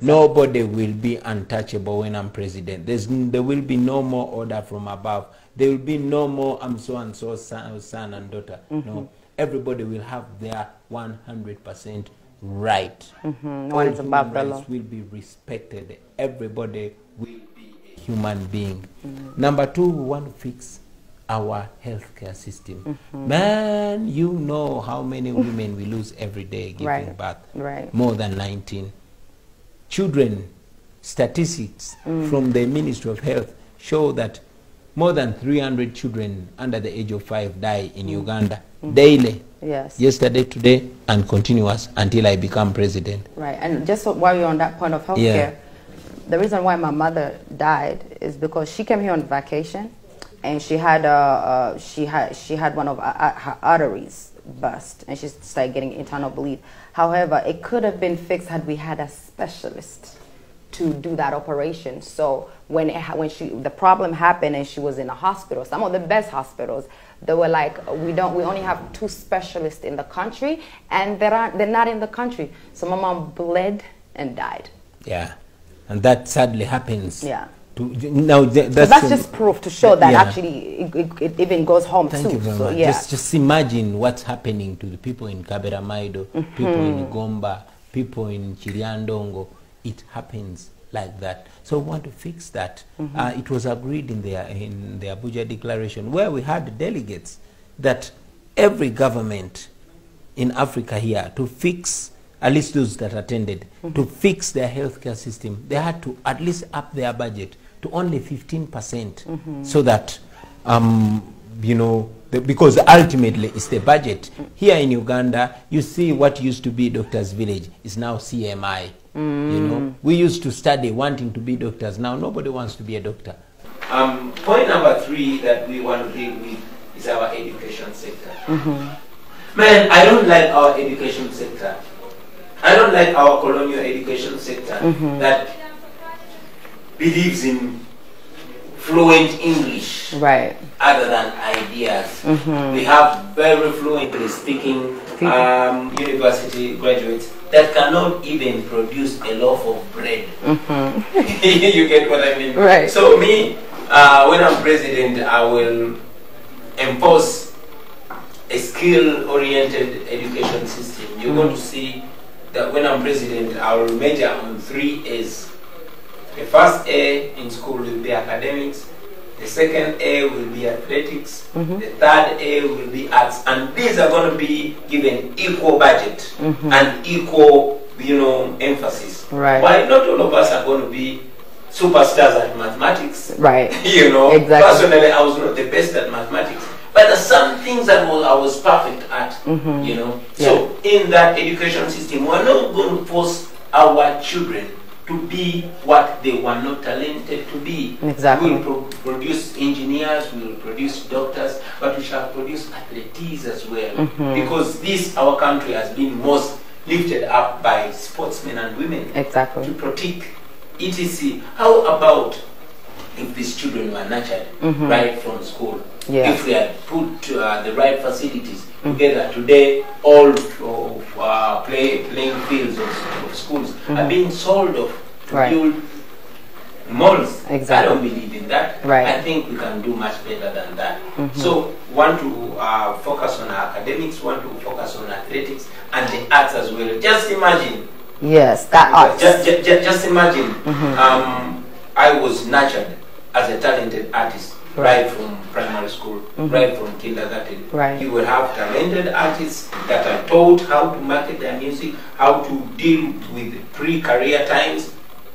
Nobody will be untouchable when I'm president. There will be no more order from above. There will be no more I'm so and so son and daughter. No, everybody will have their 100% right. No one is above the law. Will be respected. Everybody will be a human being. Number two, we want to fix our healthcare system. Man, you know how many women we lose every day giving birth. More than 19. Children, statistics from the Ministry of Health show that more than 300 children under the age of 5 die in Uganda daily. Yes. Yesterday, today, and continuous until I become president. Right. And just while you're on that point of healthcare, the reason why my mother died is because she came here on vacation, and she had one of her arteries burst, and she started getting internal bleed. However, it could have been fixed had we had a specialist to do that operation. So when the problem happened and she was in a hospital, some of the best hospitals, they were like, we only have 2 specialists in the country, and they're not in the country. So my mom bled and died. Yeah, and that sadly happens. Yeah. Now that's just proof to show that actually it even goes home too. Thank you very much. Just imagine what's happening to the people in Kaberamaido, people in Gomba, people in Chiliandongo. It happens like that. So we want to fix that. It was agreed in the Abuja Declaration, where we had delegates, that every government in Africa here, to fix, at least those that attended, to fix their healthcare system, they had to at least up their budget to only 15%, so that, you know, because ultimately it's the budget. Here in Uganda, you see what used to be Doctors Village is now CMI. You know, we used to study wanting to be doctors. Now nobody wants to be a doctor. Point number 3 that we want to deal with is our education sector. Man, I don't like our education sector. I don't like our colonial education sector that believes in fluent English other than ideas. We have very fluently speaking university graduates that cannot even produce a loaf of bread. You get what I mean? Right. So me, when I'm president, I will enforce a skill-oriented education system. You're going to see that when I'm president, I will major on 3 A's. The first A in school will be academics, the second A will be athletics, the third A will be arts, and these are going to be given equal budget and equal, you know, emphasis. Right. Why not all of us are going to be superstars at mathematics? Right. You know, personally, I was not the best at mathematics, but there's some things that I was perfect at. You know, so in that education system, we're not going to force our children to be what they were not talented to be. Exactly. We will produce engineers, we will produce doctors, but we shall produce athletes as well. Because this, our country, has been most lifted up by sportsmen and women. Exactly. To protect etc. How about if these children were nurtured right from school? If we had put the right facilities together today, all playing fields of schools are being sold off to build malls. Exactly. I don't believe in that. I think we can do much better than that. So want to focus on academics, want to focus on athletics and the arts as well. Just imagine. Yes, that arts. Just imagine. I was nurtured as a talented artist. Right from primary school, right from kindergarten. You will have talented artists that are taught how to market their music, how to deal with pre-career times,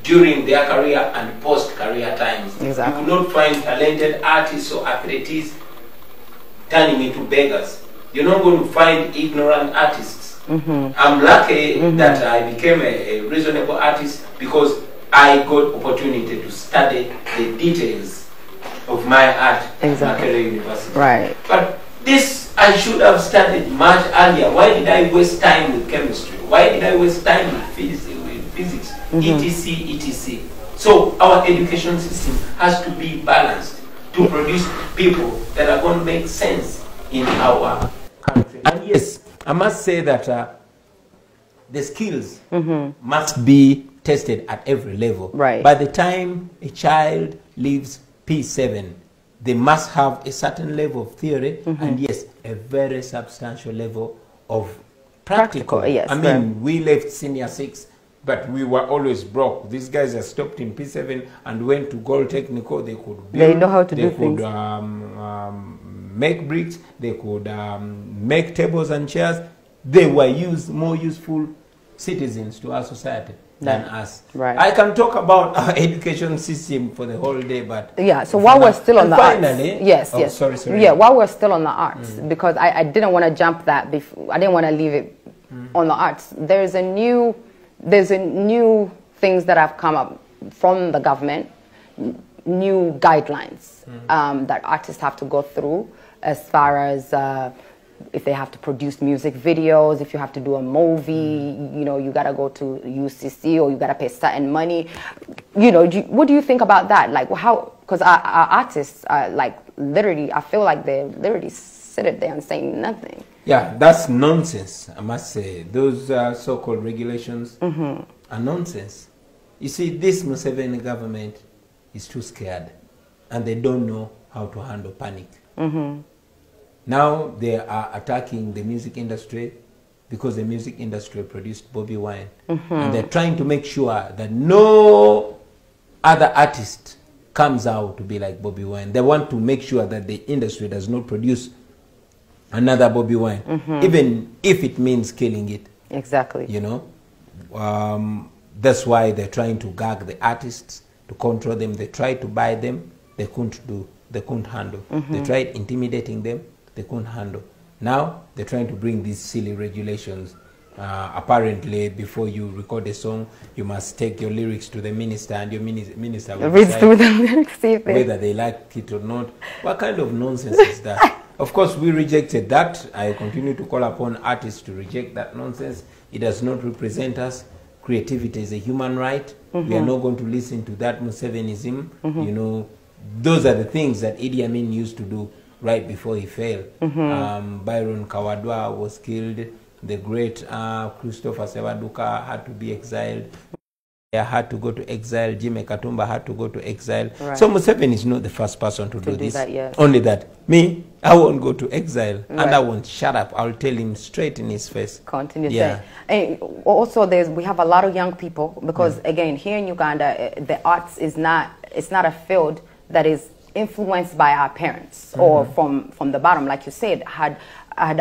during their career and post-career times. Exactly. You will not find talented artists or athletes turning into beggars. You're not going to find ignorant artists. I'm lucky that I became a reasonable artist because I got opportunity to study the details of my art at Makerere University. But this I should have studied much earlier. Why did I waste time with chemistry? Why did I waste time with physics? etc. So our education system has to be balanced to produce people that are going to make sense in our country. And yes, I must say that the skills must be tested at every level. Right. By the time a child leaves P7, they must have a certain level of theory and yes, a very substantial level of practical. Yes, I mean, we left senior 6, but we were always broke. These guys are stopped in P7 and went to Gold Technical. They could build, they know how to do things. They could make bricks. They could make tables and chairs. They were more useful citizens to our society than us. Right. I can talk about our education system for the whole day, but yeah. So while we're still on the finally, arts, yes, yes, sorry. Yeah, while we're still on the arts, because I didn't want to jump that before. I didn't want to leave it on the arts. There's a new things that have come up from the government, new guidelines that artists have to go through as far as if they have to produce music videos, if you have to do a movie, you know, you got to go to UCC or you got to pay certain money. You know, what do you think about that? Like, how, because our artists are like literally, I feel like they're literally sitting there and saying nothing. Yeah, that's nonsense, I must say. Those so-called regulations are nonsense. You see, this Museveni government is too scared and they don't know how to handle panic. Now they are attacking the music industry because the music industry produced BOBIWINE. And they're trying to make sure that no other artist comes out to be like BOBIWINE. They want to make sure that the industry does not produce another BOBIWINE, even if it means killing it. Exactly. You know, that's why they're trying to gag the artists, to control them. They tried to buy them, they couldn't handle. They tried intimidating them, they couldn't handle. Now they're trying to bring these silly regulations. Apparently, before you record a song, you must take your lyrics to the minister, and your minister will decide whether they like it or not. What kind of nonsense is that? Of course, we rejected that. I continue to call upon artists to reject that nonsense. It does not represent us. Creativity is a human right. We are not going to listen to that Musevenism. You know, those are the things that Idi Amin used to do right before he fell. Byron Kawadwa was killed. The great Christopher Sewaduka had to be exiled. Had to go to exile. Jimmy Katumba had to go to exile. Right. So Museveni is not the first person to do this. That, yes. Only that. Me, I won't go to exile. Right. And I won't shut up. I'll tell him straight in his face. Continue saying. And also, we have a lot of young people because, again, here in Uganda, the arts is not a field that is influenced by our parents or from the bottom. Like you said, had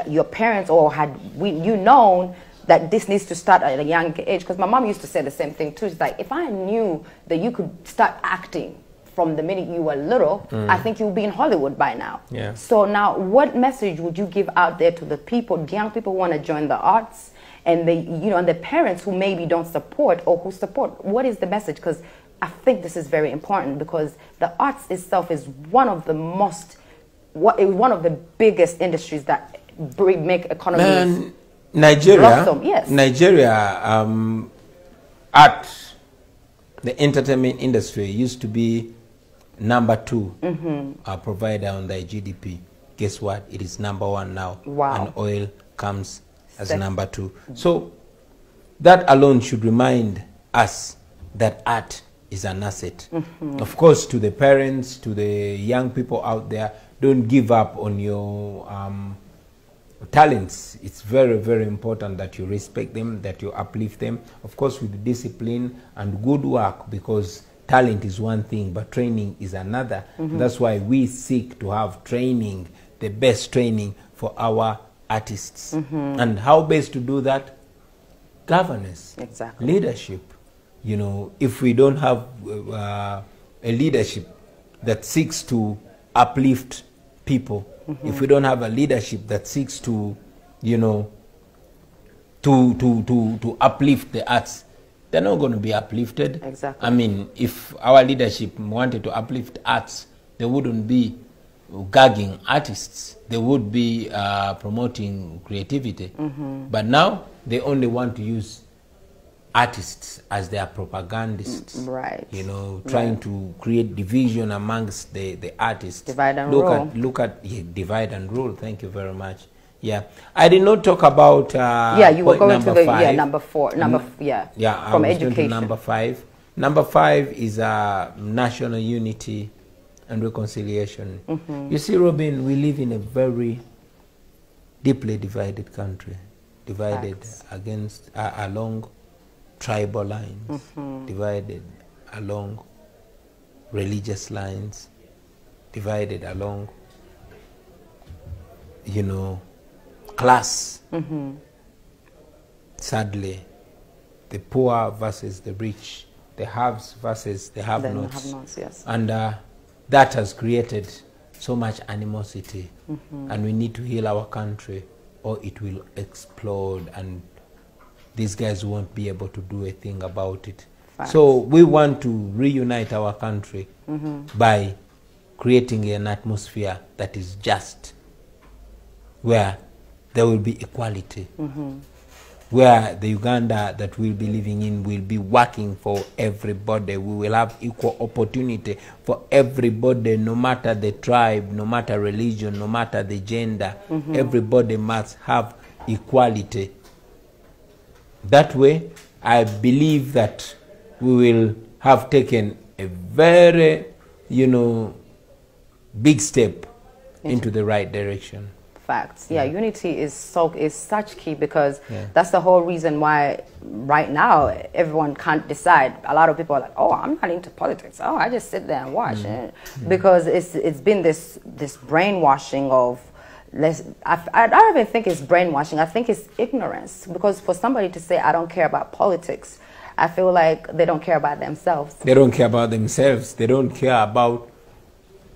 your parents or had you known that this needs to start at a young age, because my mom used to say the same thing too. She's like, if I knew that you could start acting from the minute you were little, I think you'll be in Hollywood by now. Yeah. So now, what message would you give out there to the people, young people who want to join the arts, and and the parents who maybe don't support or who support? What is the message? Because I think this is very important, because the arts itself is one of the biggest industries that make economies. Nigeria, blossom, yes. Nigeria, art, the entertainment industry used to be number 2 provider on the GDP. Guess what? It is number 1 now. Wow. And oil comes as number 2. So that alone should remind us that art is an asset. Of course, to the parents, to the young people out there, don't give up on your talents. It's very, very important that you respect them, that you uplift them, of course with discipline and good work, because talent is one thing but training is another. That's why we seek to have training, the best training for our artists. And how best to do that? Governance, leadership. You know, if we don't have a leadership that seeks to uplift people, if we don't have a leadership that seeks to, you know, to uplift the arts, they're not going to be uplifted. Exactly. I mean, if our leadership wanted to uplift arts, they wouldn't be gagging artists. They would be promoting creativity. But now they only want to use artists as their propagandists, right? You know, trying to create division amongst the artists. Divide and rule. Look at divide and rule. Thank you very much. Yeah, I did not talk about. Yeah, you were going to the five. number 4, yeah. Yeah, from I was education. going to number 5. Number 5 is national unity and reconciliation. You see, Robin, we live in a very deeply divided country, divided against along tribal lines, divided along religious lines, divided along, you know, class. Sadly, the poor versus the rich, the haves versus the have-nots. Yes. And that has created so much animosity. And we need to heal our country or it will explode and these guys won't be able to do a thing about it. Facts. So we want to reunite our country by creating an atmosphere that is just, where there will be equality, where the Uganda that we'll be living in will be working for everybody. We will have equal opportunity for everybody, no matter the tribe, no matter religion, no matter the gender. Everybody must have equality. That way, I believe that we will have taken a very, you know, big step into the right direction. Facts. Yeah, unity is such key, because that's the whole reason why right now everyone can't decide. A lot of people are like, oh, I'm not into politics. Oh, I just sit there and watch. Because it's been this brainwashing of, I don't even think it's brainwashing. I think it's ignorance. Because for somebody to say, I don't care about politics, I feel like they don't care about themselves. They don't care about themselves. They don't care about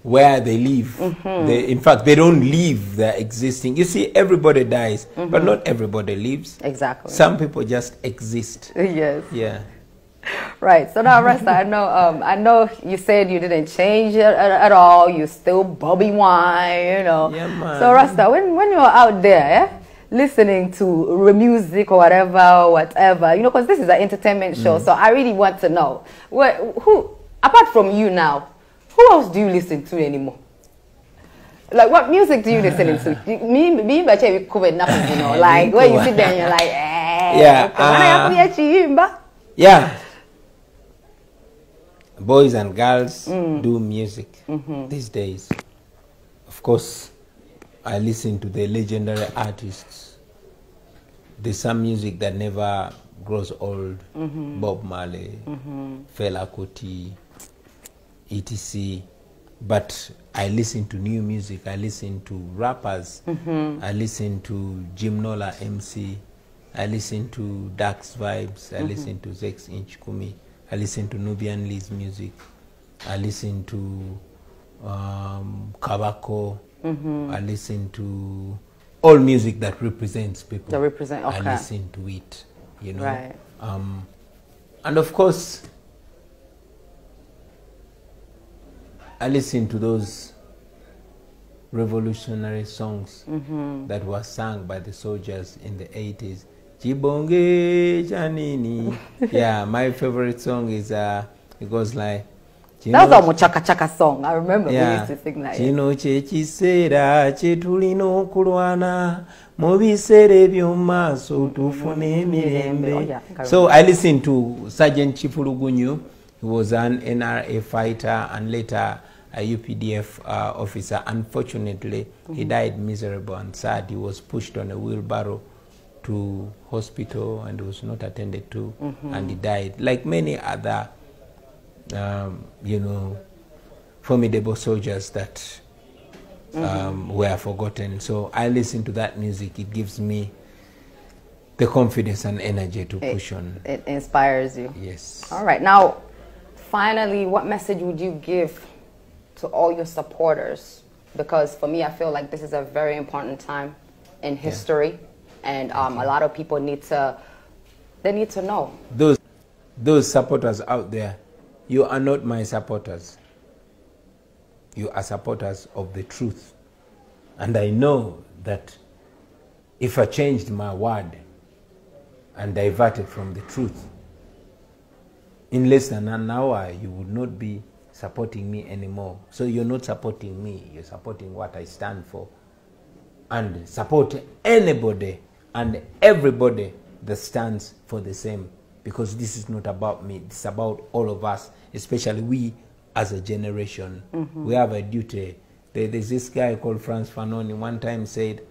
where they live. In fact, they don't live their existing. You see, everybody dies, but not everybody lives. Exactly. Some people just exist. Yes. Yeah. Right. So now, Rasta, I know you said you didn't change it at all. You still BOBIWINE, you know. Yeah, man. So Rasta, when you're out there, listening to music or whatever, you know, because this is an entertainment show, so I really want to know, who, apart from you now, who else do you listen to anymore? Like, what music do you listen to? Me, but we covered nothing, you know. Like, where you sit there and you're like, yeah. Boys and girls do music these days. Of course, I listen to the legendary artists. There's some music that never grows old. Bob Marley, Fela Kuti, etc. But I listen to new music. I listen to rappers. I listen to Jim Nola MC. I listen to Dax Vibes. I listen to Zex Inch Kumi. I listen to Nubian Lee's music. I listen to Kabako. I listen to all music that represents people. That represent, okay. I listen to it, you know. Right. And of course, I listen to those revolutionary songs that were sung by the soldiers in the 80s. Chibonge Janini. Yeah, my favorite song is, it goes like, that was a Chaka Chaka song. I remember we used to sing that. Chino chechisera chetulino kulwana mubisere byomaso tufune mirembe. So I listened to Sergeant Chifulugunyu, who was an NRA fighter and later a UPDF officer. Unfortunately, he died miserable and sad. He was pushed on a wheelbarrow to hospital and was not attended to, and he died. Like many other you know, formidable soldiers that were forgotten. So I listen to that music. It gives me the confidence and energy to push on. It inspires you. Yes. All right. Now, finally, what message would you give to all your supporters? Because for me, I feel like this is a very important time in history, and a lot of people need to know. Those supporters out there, you are not my supporters. You are supporters of the truth. And I know that if I changed my word and diverted from the truth, in less than an hour, you would not be supporting me anymore. So you're not supporting me, you're supporting what I stand for. and support anybody and everybody that stands for the same, because this is not about me, it's about all of us, especially we as a generation. We have a duty. There's this guy called Franz Fanon one time said,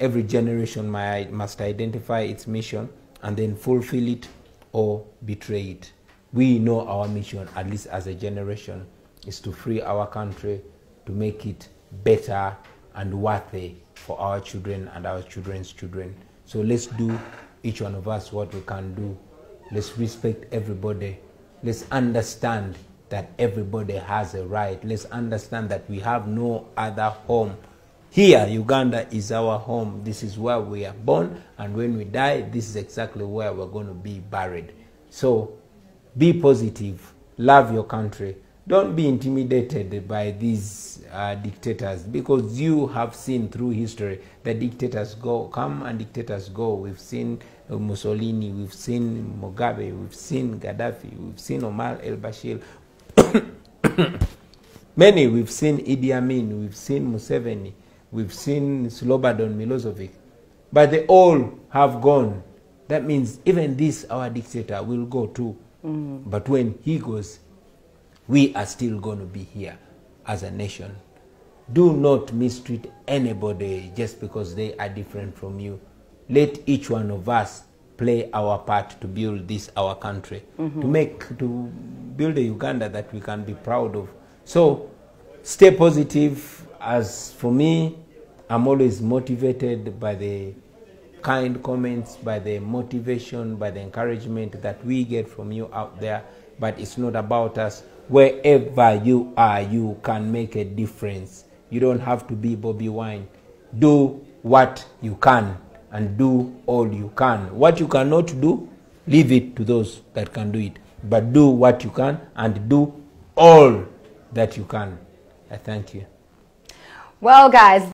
every generation must identify its mission and then fulfill it or betray it. We know our mission, at least as a generation, is to free our country, to make it better and worthy for our children and our children's children. So let's do, each one of us, what we can do. Let's respect everybody. Let's understand that everybody has a right. Let's understand that we have no other home. Here, Uganda is our home. This is where we are born, and when we die, this is exactly where we're going to be buried. So be positive, love your country. Don't be intimidated by these dictators, because you have seen through history that dictators come and dictators go. We've seen Mussolini, we've seen Mugabe, we've seen Gaddafi, we've seen Omar el-Bashir. Many, we've seen Idi Amin, we've seen Museveni, we've seen Slobodan Milosevic. But they all have gone. That means even this, our dictator, will go too. But when he goes, we are still going to be here as a nation. Do not mistreat anybody just because they are different from you. Let each one of us play our part to build this, our country, to build a Uganda that we can be proud of. So stay positive. As for me, I'm always motivated by the kind comments, by the motivation, by the encouragement that we get from you out there. But it's not about us. Wherever you are, you can make a difference. You don't have to be BOBIWINE. Do what you can and do all you can. What you cannot do, leave it to those that can do it. But do what you can and do all that you can. I thank you. Well, guys,